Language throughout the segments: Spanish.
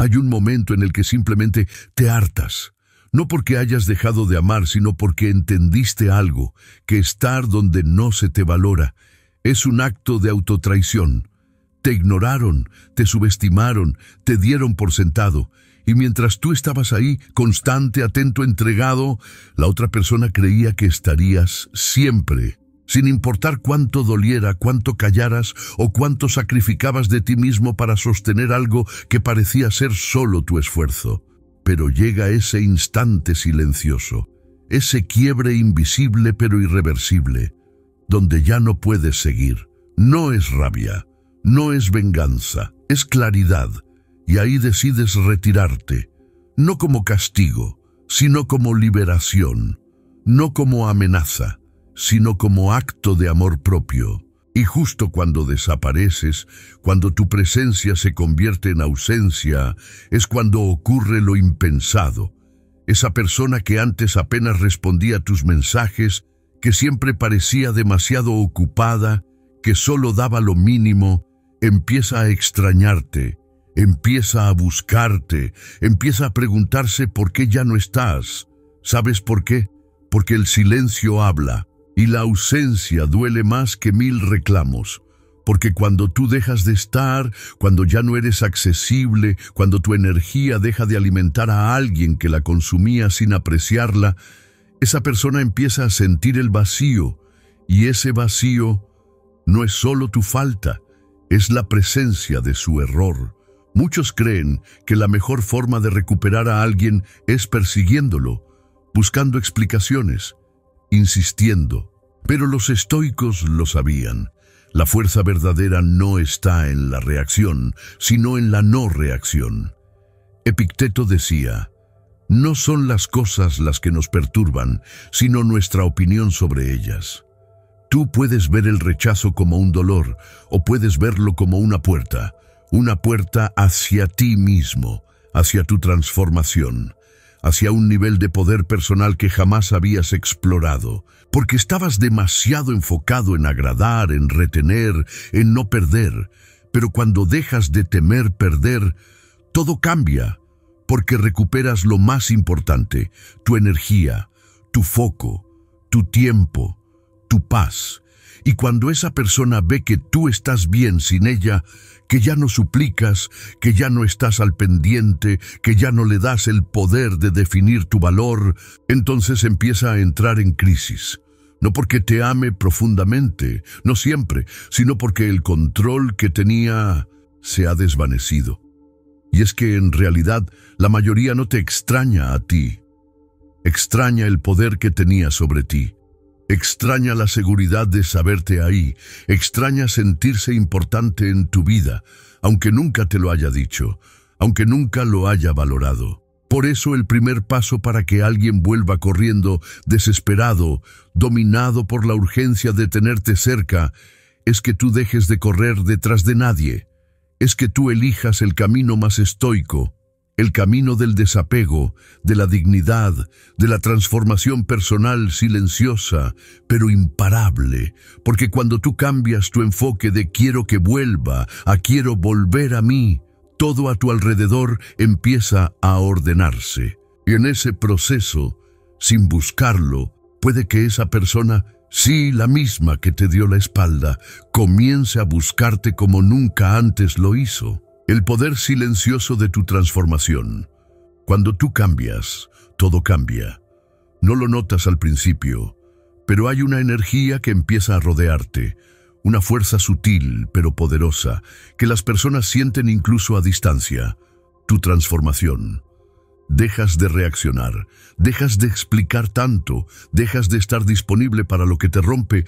Hay un momento en el que simplemente te hartas. No porque hayas dejado de amar, sino porque entendiste algo, que estar donde no se te valora es un acto de autotraición. Te ignoraron, te subestimaron, te dieron por sentado. Y mientras tú estabas ahí, constante, atento, entregado, la otra persona creía que estarías siempre, sin importar cuánto doliera, cuánto callaras o cuánto sacrificabas de ti mismo para sostener algo que parecía ser solo tu esfuerzo. Pero llega ese instante silencioso, ese quiebre invisible pero irreversible, donde ya no puedes seguir. No es rabia, no es venganza, es claridad. Y ahí decides retirarte, no como castigo, sino como liberación, no como amenaza, sino como acto de amor propio. Y justo cuando desapareces, cuando tu presencia se convierte en ausencia, es cuando ocurre lo impensado. Esa persona que antes apenas respondía a tus mensajes, que siempre parecía demasiado ocupada, que solo daba lo mínimo, empieza a extrañarte. Empieza a buscarte, empieza a preguntarse por qué ya no estás. ¿Sabes por qué? Porque el silencio habla y la ausencia duele más que 1000 reclamos. Porque cuando tú dejas de estar, cuando ya no eres accesible, cuando tu energía deja de alimentar a alguien que la consumía sin apreciarla, esa persona empieza a sentir el vacío. Y ese vacío no es solo tu falta, es la presencia de su error. Muchos creen que la mejor forma de recuperar a alguien es persiguiéndolo, buscando explicaciones, insistiendo. Pero los estoicos lo sabían. La fuerza verdadera no está en la reacción, sino en la no reacción. Epicteto decía, no son las cosas las que nos perturban, sino nuestra opinión sobre ellas. Tú puedes ver el rechazo como un dolor, o puedes verlo como una puerta hacia ti mismo, hacia tu transformación, hacia un nivel de poder personal que jamás habías explorado, porque estabas demasiado enfocado en agradar, en retener, en no perder. Pero cuando dejas de temer perder, todo cambia, porque recuperas lo más importante, tu energía, tu foco, tu tiempo, tu paz. Y cuando esa persona ve que tú estás bien sin ella, que ya no suplicas, que ya no estás al pendiente, que ya no le das el poder de definir tu valor, entonces empieza a entrar en crisis. No porque te ame profundamente, no siempre, sino porque el control que tenía se ha desvanecido. Y es que en realidad la mayoría no te extraña a ti. Extraña el poder que tenía sobre ti. Extraña la seguridad de saberte ahí, extraña sentirse importante en tu vida, aunque nunca te lo haya dicho, aunque nunca lo haya valorado. Por eso el primer paso para que alguien vuelva corriendo, desesperado, dominado por la urgencia de tenerte cerca, es que tú dejes de correr detrás de nadie, es que tú elijas el camino más estoico, el camino del desapego, de la dignidad, de la transformación personal silenciosa, pero imparable. Porque cuando tú cambias tu enfoque de quiero que vuelva a quiero volver a mí, todo a tu alrededor empieza a ordenarse. Y en ese proceso, sin buscarlo, puede que esa persona, sí, la misma que te dio la espalda, comience a buscarte como nunca antes lo hizo. El poder silencioso de tu transformación. Cuando tú cambias, todo cambia. No lo notas al principio, pero hay una energía que empieza a rodearte, una fuerza sutil pero poderosa, que las personas sienten incluso a distancia. Tu transformación. Dejas de reaccionar, dejas de explicar tanto, dejas de estar disponible para lo que te rompe,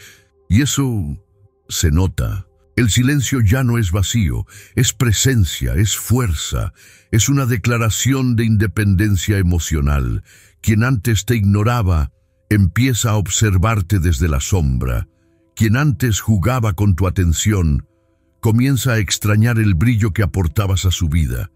y eso se nota. El silencio ya no es vacío, es presencia, es fuerza, es una declaración de independencia emocional. Quien antes te ignoraba, empieza a observarte desde la sombra. Quien antes jugaba con tu atención, comienza a extrañar el brillo que aportabas a su vida.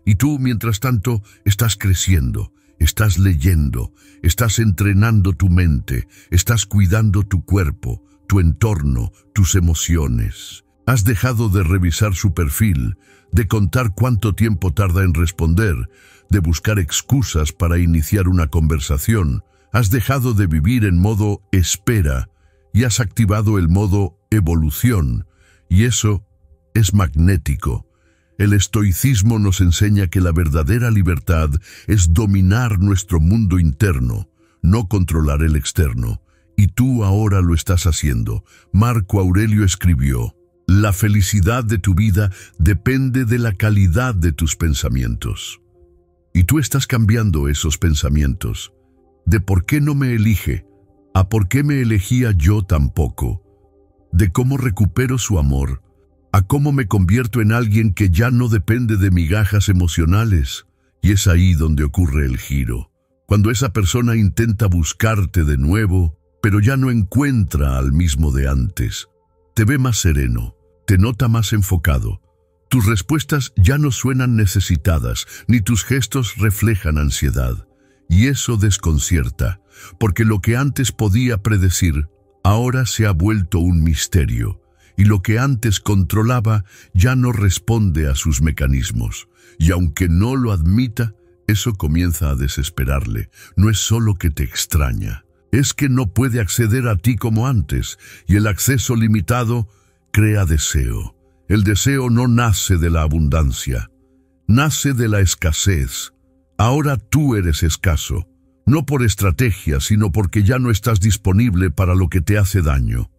Y tú, mientras tanto, estás creciendo, estás leyendo, estás entrenando tu mente, estás cuidando tu cuerpo, tu entorno, tus emociones. Has dejado de revisar su perfil, de contar cuánto tiempo tarda en responder, de buscar excusas para iniciar una conversación. Has dejado de vivir en modo espera y has activado el modo evolución, y eso es magnético. El estoicismo nos enseña que la verdadera libertad es dominar nuestro mundo interno, no controlar el externo. Y tú ahora lo estás haciendo. Marco Aurelio escribió: la felicidad de tu vida depende de la calidad de tus pensamientos. Y tú estás cambiando esos pensamientos. De por qué no me elige, a por qué me elegía yo tampoco. De cómo recupero su amor, a cómo me convierto en alguien que ya no depende de migajas emocionales. Y es ahí donde ocurre el giro. Cuando esa persona intenta buscarte de nuevo, pero ya no encuentra al mismo de antes. Te ve más sereno, te nota más enfocado. Tus respuestas ya no suenan necesitadas, ni tus gestos reflejan ansiedad. Y eso desconcierta, porque lo que antes podía predecir, ahora se ha vuelto un misterio. Y lo que antes controlaba ya no responde a sus mecanismos. Y aunque no lo admita, eso comienza a desesperarle. No es solo que te extraña, es que no puede acceder a ti como antes, y el acceso limitado crea deseo. El deseo no nace de la abundancia, nace de la escasez. Ahora tú eres escaso, no por estrategia, sino porque ya no estás disponible para lo que te hace daño.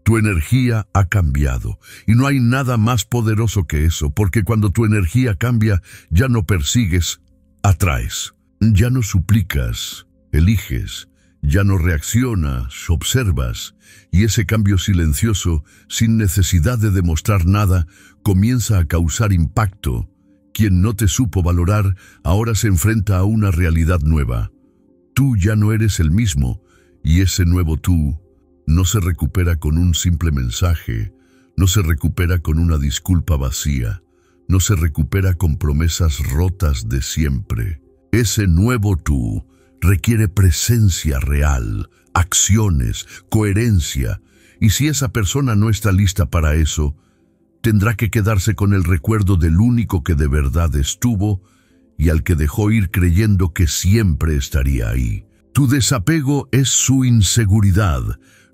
Tu energía ha cambiado, y no hay nada más poderoso que eso, porque cuando tu energía cambia, ya no persigues, atraes. Ya no suplicas, eliges. Ya no reaccionas, observas, y ese cambio silencioso, sin necesidad de demostrar nada, comienza a causar impacto. Quien no te supo valorar, ahora se enfrenta a una realidad nueva. Tú ya no eres el mismo, y ese nuevo tú no se recupera con un simple mensaje, no se recupera con una disculpa vacía, no se recupera con promesas rotas de siempre. Ese nuevo tú requiere presencia real, acciones, coherencia, y si esa persona no está lista para eso, tendrá que quedarse con el recuerdo del único que de verdad estuvo y al que dejó ir creyendo que siempre estaría ahí. Tu desapego es su inseguridad.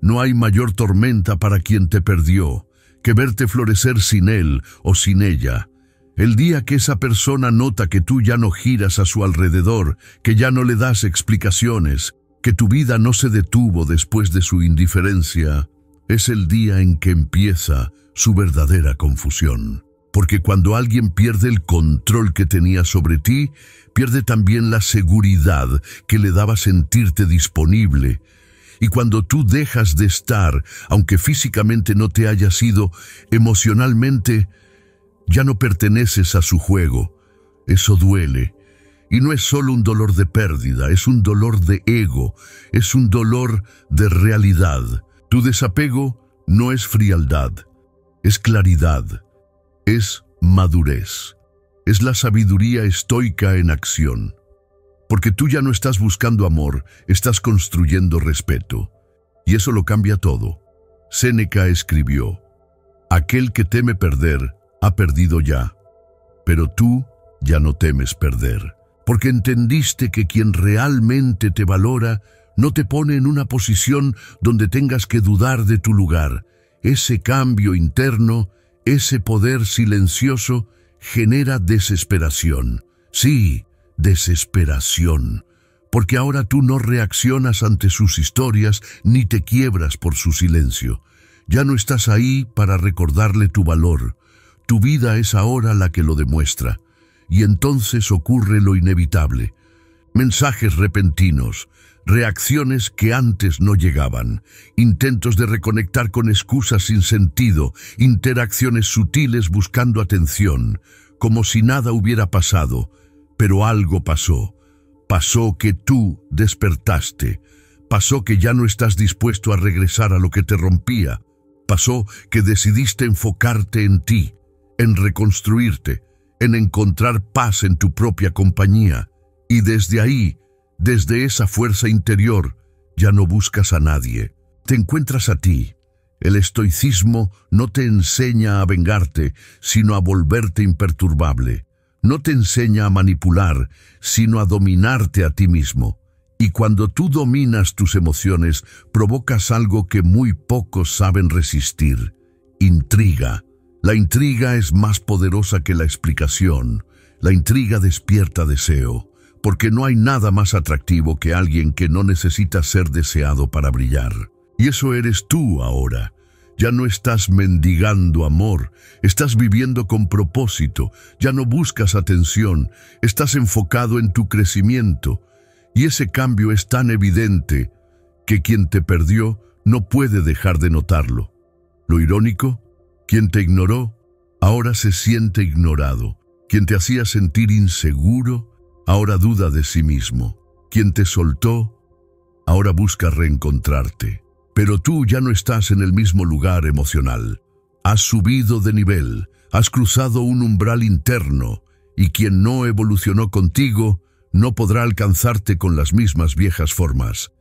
No hay mayor tormenta para quien te perdió que verte florecer sin él o sin ella. El día que esa persona nota que tú ya no giras a su alrededor, que ya no le das explicaciones, que tu vida no se detuvo después de su indiferencia, es el día en que empieza su verdadera confusión. Porque cuando alguien pierde el control que tenía sobre ti, pierde también la seguridad que le daba sentirte disponible. Y cuando tú dejas de estar, aunque físicamente no te hayas ido, emocionalmente ya no perteneces a su juego. Eso duele. Y no es solo un dolor de pérdida, es un dolor de ego, es un dolor de realidad. Tu desapego no es frialdad, es claridad, es madurez, es la sabiduría estoica en acción. Porque tú ya no estás buscando amor, estás construyendo respeto. Y eso lo cambia todo. Séneca escribió: aquel que teme perder, ha perdido ya, pero tú ya no temes perder, porque entendiste que quien realmente te valora no te pone en una posición donde tengas que dudar de tu lugar. Ese cambio interno, ese poder silencioso, genera desesperación. Sí, desesperación, porque ahora tú no reaccionas ante sus historias ni te quiebras por su silencio. Ya no estás ahí para recordarle tu valor. Tu vida es ahora la que lo demuestra, y entonces ocurre lo inevitable. Mensajes repentinos, reacciones que antes no llegaban, intentos de reconectar con excusas sin sentido, interacciones sutiles buscando atención, como si nada hubiera pasado, pero algo pasó. Pasó que tú despertaste, pasó que ya no estás dispuesto a regresar a lo que te rompía, pasó que decidiste enfocarte en ti, en reconstruirte, en encontrar paz en tu propia compañía. Y desde ahí, desde esa fuerza interior, ya no buscas a nadie. Te encuentras a ti, El estoicismo no te enseña a vengarte, sino a volverte imperturbable. No te enseña a manipular, sino a dominarte a ti mismo. Y cuando tú dominas tus emociones, provocas algo que muy pocos saben resistir: intriga. La intriga es más poderosa que la explicación. La intriga despierta deseo, porque no hay nada más atractivo que alguien que no necesita ser deseado para brillar. Y eso eres tú ahora. Ya no estás mendigando amor, estás viviendo con propósito, ya no buscas atención, estás enfocado en tu crecimiento. Y ese cambio es tan evidente que quien te perdió no puede dejar de notarlo. Lo irónico, quien te ignoró, ahora se siente ignorado. Quien te hacía sentir inseguro, ahora duda de sí mismo. Quien te soltó, ahora busca reencontrarte. Pero tú ya no estás en el mismo lugar emocional. Has subido de nivel, has cruzado un umbral interno, y quien no evolucionó contigo no podrá alcanzarte con las mismas viejas formas.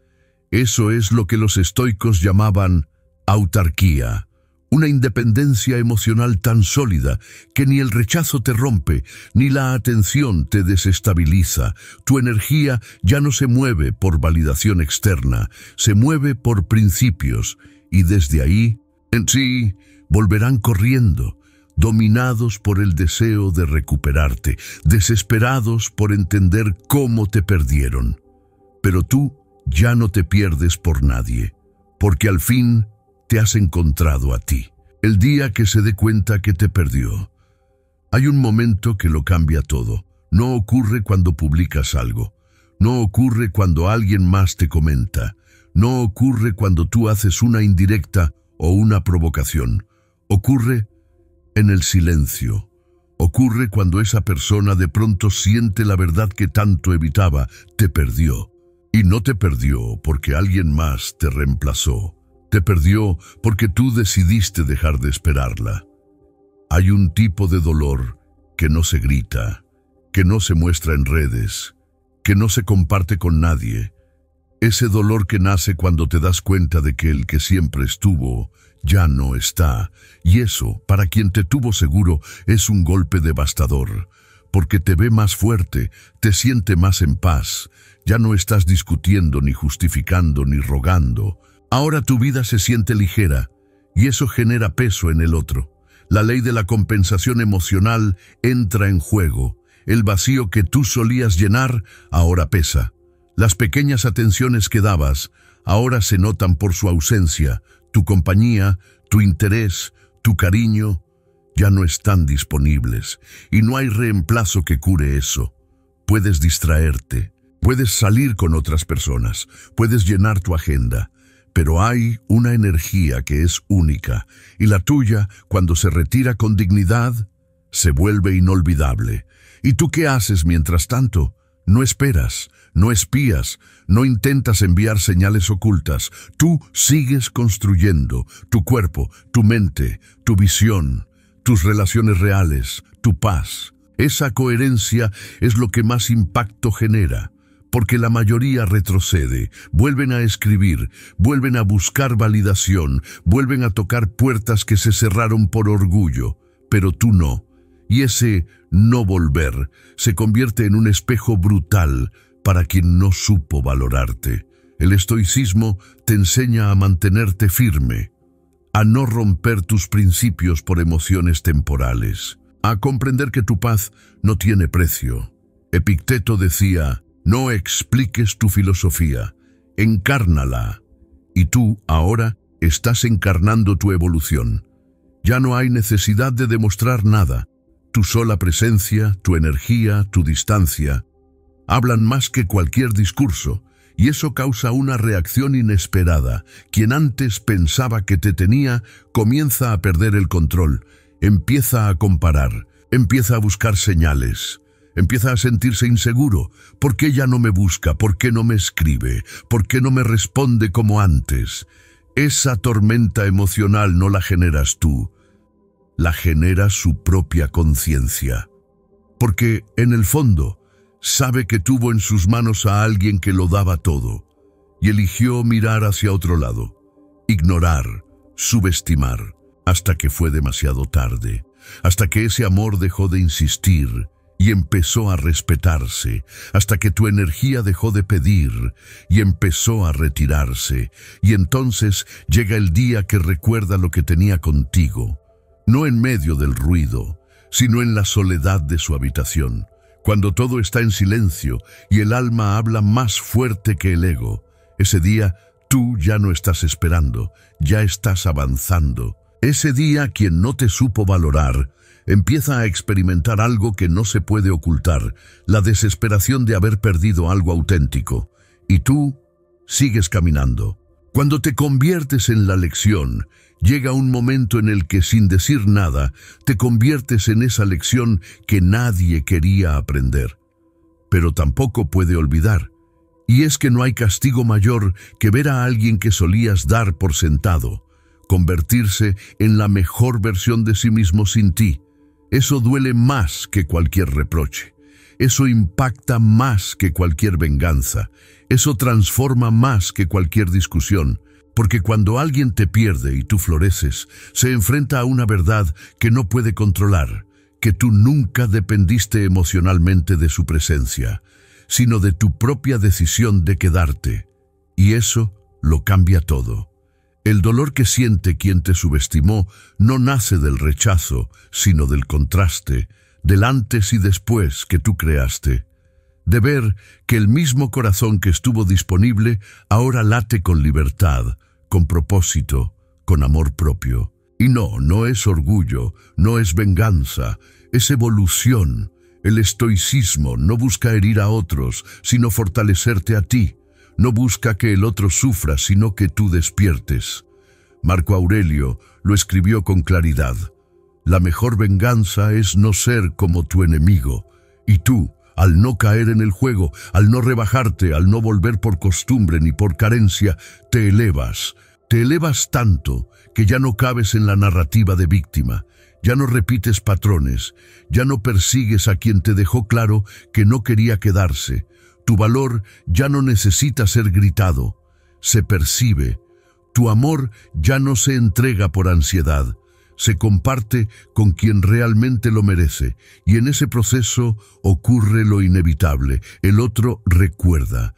Eso es lo que los estoicos llamaban autarquía. Una independencia emocional tan sólida que ni el rechazo te rompe, ni la atención te desestabiliza. Tu energía ya no se mueve por validación externa, se mueve por principios, y desde ahí, en sí, volverán corriendo, dominados por el deseo de recuperarte, desesperados por entender cómo te perdieron. Pero tú ya no te pierdes por nadie, porque al fin te has encontrado a ti. El día que se dé cuenta que te perdió. Hay un momento que lo cambia todo. No ocurre cuando publicas algo. No ocurre cuando alguien más te comenta. No ocurre cuando tú haces una indirecta o una provocación. Ocurre en el silencio. Ocurre cuando esa persona de pronto siente la verdad que tanto evitaba. Te perdió. Y no te perdió porque alguien más te reemplazó. Te perdió porque tú decidiste dejar de esperarla. Hay un tipo de dolor que no se grita, que no se muestra en redes, que no se comparte con nadie. Ese dolor que nace cuando te das cuenta de que el que siempre estuvo ya no está. Y eso, para quien te tuvo seguro, es un golpe devastador, porque te ve más fuerte, te siente más en paz. Ya no estás discutiendo, ni justificando, ni rogando. Ahora tu vida se siente ligera, y eso genera peso en el otro. La ley de la compensación emocional entra en juego. El vacío que tú solías llenar ahora pesa. Las pequeñas atenciones que dabas ahora se notan por su ausencia. Tu compañía, tu interés, tu cariño ya no están disponibles, y no hay reemplazo que cure eso. Puedes distraerte, puedes salir con otras personas, puedes llenar tu agenda. Pero hay una energía que es única, y la tuya, cuando se retira con dignidad, se vuelve inolvidable. ¿Y tú qué haces mientras tanto? No esperas, no espías, no intentas enviar señales ocultas. Tú sigues construyendo tu cuerpo, tu mente, tu visión, tus relaciones reales, tu paz. Esa coherencia es lo que más impacto genera. Porque la mayoría retrocede, vuelven a escribir, vuelven a buscar validación, vuelven a tocar puertas que se cerraron por orgullo, pero tú no. Y ese no volver se convierte en un espejo brutal para quien no supo valorarte. El estoicismo te enseña a mantenerte firme, a no romper tus principios por emociones temporales, a comprender que tu paz no tiene precio. Epicteto decía: no expliques tu filosofía, encárnala. Y tú, ahora, estás encarnando tu evolución. Ya no hay necesidad de demostrar nada. Tu sola presencia, tu energía, tu distancia, hablan más que cualquier discurso, y eso causa una reacción inesperada. Quien antes pensaba que te tenía, comienza a perder el control, empieza a comparar, empieza a buscar señales. Empieza a sentirse inseguro. ¿Por qué ya no me busca? ¿Por qué no me escribe? ¿Por qué no me responde como antes? Esa tormenta emocional no la generas tú, la genera su propia conciencia. Porque, en el fondo, sabe que tuvo en sus manos a alguien que lo daba todo, y eligió mirar hacia otro lado, ignorar, subestimar, hasta que fue demasiado tarde, hasta que ese amor dejó de insistir y empezó a respetarse, hasta que tu energía dejó de pedir y empezó a retirarse, y entonces llega el día que recuerda lo que tenía contigo, no en medio del ruido, sino en la soledad de su habitación, cuando todo está en silencio y el alma habla más fuerte que el ego. Ese día tú ya no estás esperando, ya estás avanzando. Ese día quien no te supo valorar empieza a experimentar algo que no se puede ocultar, la desesperación de haber perdido algo auténtico, y tú sigues caminando. Cuando te conviertes en la lección, llega un momento en el que sin decir nada, te conviertes en esa lección que nadie quería aprender, pero tampoco puede olvidar. Y es que no hay castigo mayor que ver a alguien que solías dar por sentado, convertirse en la mejor versión de sí mismo sin ti. Eso duele más que cualquier reproche. Eso impacta más que cualquier venganza. Eso transforma más que cualquier discusión. Porque cuando alguien te pierde y tú floreces, se enfrenta a una verdad que no puede controlar, que tú nunca dependiste emocionalmente de su presencia, sino de tu propia decisión de quedarte. Y eso lo cambia todo. El dolor que siente quien te subestimó no nace del rechazo, sino del contraste, del antes y después que tú creaste. De ver que el mismo corazón que estuvo disponible ahora late con libertad, con propósito, con amor propio. Y no es orgullo, no es venganza, es evolución. El estoicismo no busca herir a otros, sino fortalecerte a ti. No busca que el otro sufra, sino que tú despiertes. Marco Aurelio lo escribió con claridad. La mejor venganza es no ser como tu enemigo. Y tú, al no caer en el juego, al no rebajarte, al no volver por costumbre ni por carencia, te elevas. Te elevas tanto que ya no cabes en la narrativa de víctima. Ya no repites patrones, ya no persigues a quien te dejó claro que no quería quedarse. Tu valor ya no necesita ser gritado, se percibe. Tu amor ya no se entrega por ansiedad, se comparte con quien realmente lo merece. Y en ese proceso ocurre lo inevitable. El otro recuerda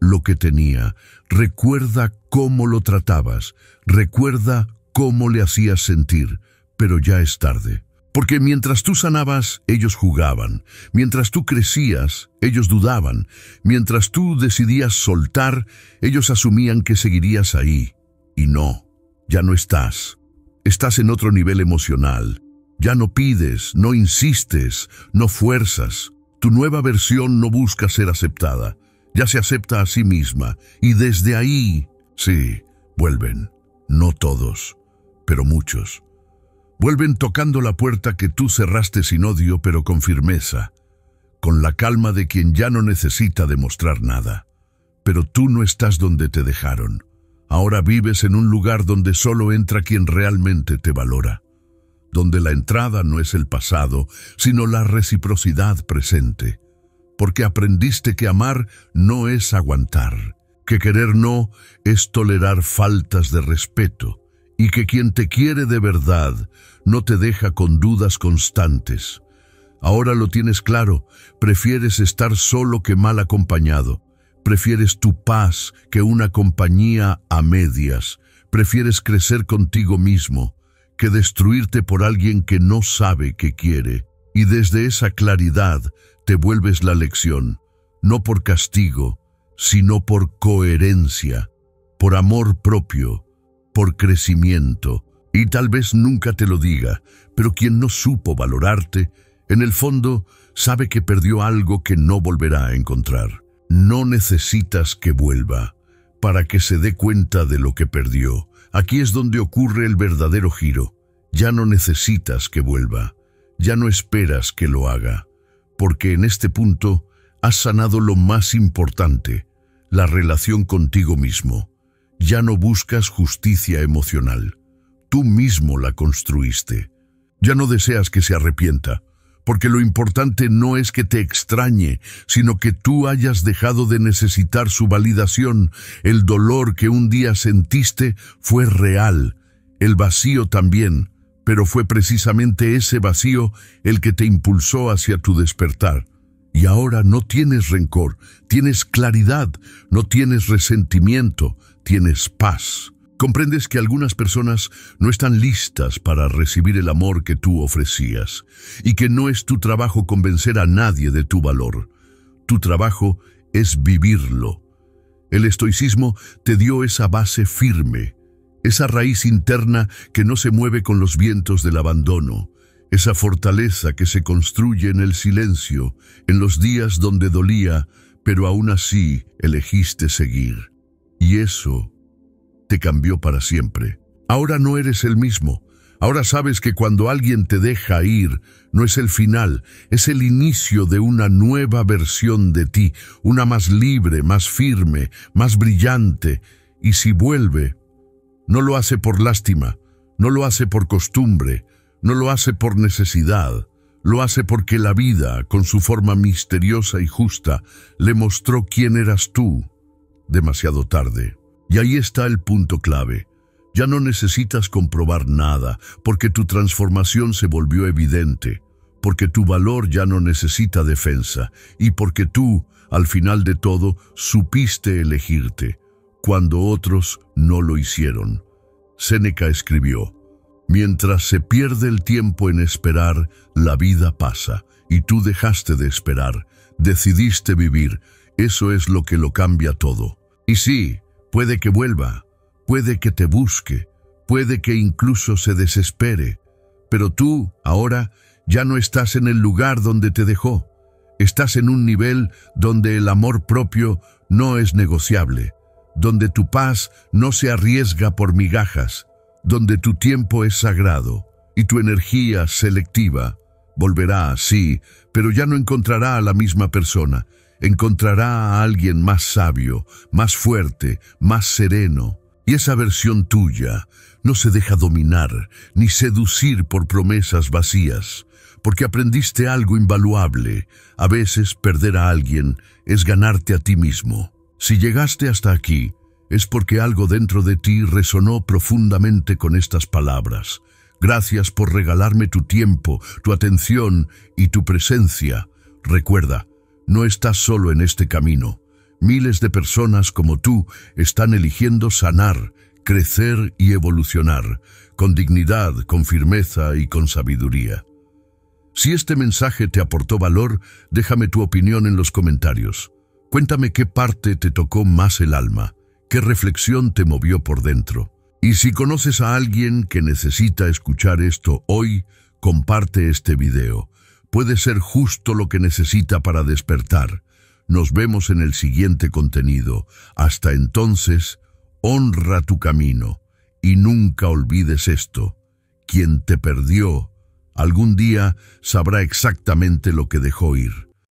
lo que tenía, recuerda cómo lo tratabas, recuerda cómo le hacías sentir. Pero ya es tarde. Porque mientras tú sanabas, ellos jugaban. Mientras tú crecías, ellos dudaban. Mientras tú decidías soltar, ellos asumían que seguirías ahí. Y no, ya no estás. Estás en otro nivel emocional. Ya no pides, no insistes, no fuerzas. Tu nueva versión no busca ser aceptada. Ya se acepta a sí misma. Y desde ahí, sí, vuelven. No todos, pero muchos. Vuelven tocando la puerta que tú cerraste sin odio, pero con firmeza, con la calma de quien ya no necesita demostrar nada. Pero tú no estás donde te dejaron. Ahora vives en un lugar donde solo entra quien realmente te valora, donde la entrada no es el pasado, sino la reciprocidad presente. Porque aprendiste que amar no es aguantar, que querer no es tolerar faltas de respeto, y que quien te quiere de verdad no te deja con dudas constantes. Ahora lo tienes claro, prefieres estar solo que mal acompañado, prefieres tu paz que una compañía a medias, prefieres crecer contigo mismo que destruirte por alguien que no sabe qué quiere, y desde esa claridad te vuelves la lección, no por castigo, sino por coherencia, por amor propio, por crecimiento. Y tal vez nunca te lo diga, pero quien no supo valorarte, en el fondo sabe que perdió algo que no volverá a encontrar. No necesitas que vuelva para que se dé cuenta de lo que perdió. Aquí es donde ocurre el verdadero giro. Ya no necesitas que vuelva, ya no esperas que lo haga, porque en este punto has sanado lo más importante, la relación contigo mismo. Ya no buscas justicia emocional. Tú mismo la construiste. Ya no deseas que se arrepienta, porque lo importante no es que te extrañe, sino que tú hayas dejado de necesitar su validación. El dolor que un día sentiste fue real, el vacío también, pero fue precisamente ese vacío el que te impulsó hacia tu despertar. Y ahora no tienes rencor, tienes claridad, no tienes resentimiento, tienes paz. Comprendes que algunas personas no están listas para recibir el amor que tú ofrecías y que no es tu trabajo convencer a nadie de tu valor. Tu trabajo es vivirlo. El estoicismo te dio esa base firme, esa raíz interna que no se mueve con los vientos del abandono, esa fortaleza que se construye en el silencio, en los días donde dolía, pero aún así elegiste seguir. Y eso te cambió para siempre. Ahora no eres el mismo. Ahora sabes que cuando alguien te deja ir, no es el final, es el inicio de una nueva versión de ti, una más libre, más firme, más brillante. Y si vuelve, no lo hace por lástima, no lo hace por costumbre, no lo hace por necesidad, lo hace porque la vida, con su forma misteriosa y justa, le mostró quién eras tú, demasiado tarde. Y ahí está el punto clave. Ya no necesitas comprobar nada, porque tu transformación se volvió evidente, porque tu valor ya no necesita defensa, y porque tú, al final de todo, supiste elegirte, cuando otros no lo hicieron. Séneca escribió: mientras se pierde el tiempo en esperar, la vida pasa, y tú dejaste de esperar, decidiste vivir. Eso es lo que lo cambia todo. Y sí, puede que vuelva, puede que te busque, puede que incluso se desespere, pero tú, ahora, ya no estás en el lugar donde te dejó. Estás en un nivel donde el amor propio no es negociable, donde tu paz no se arriesga por migajas, donde tu tiempo es sagrado y tu energía selectiva. Volverá, sí, pero ya no encontrará a la misma persona. Encontrará a alguien más sabio, más fuerte, más sereno. Y esa versión tuya no se deja dominar ni seducir por promesas vacías, porque aprendiste algo invaluable. A veces perder a alguien es ganarte a ti mismo. Si llegaste hasta aquí, es porque algo dentro de ti resonó profundamente con estas palabras. Gracias por regalarme tu tiempo, tu atención y tu presencia. Recuerda, no estás solo en este camino. Miles de personas como tú están eligiendo sanar, crecer y evolucionar, con dignidad, con firmeza y con sabiduría. Si este mensaje te aportó valor, déjame tu opinión en los comentarios. Cuéntame qué parte te tocó más el alma, qué reflexión te movió por dentro. Y si conoces a alguien que necesita escuchar esto hoy, comparte este video. Puede ser justo lo que necesita para despertar. Nos vemos en el siguiente contenido. Hasta entonces, honra tu camino y nunca olvides esto. Quien te perdió, algún día sabrá exactamente lo que dejó ir.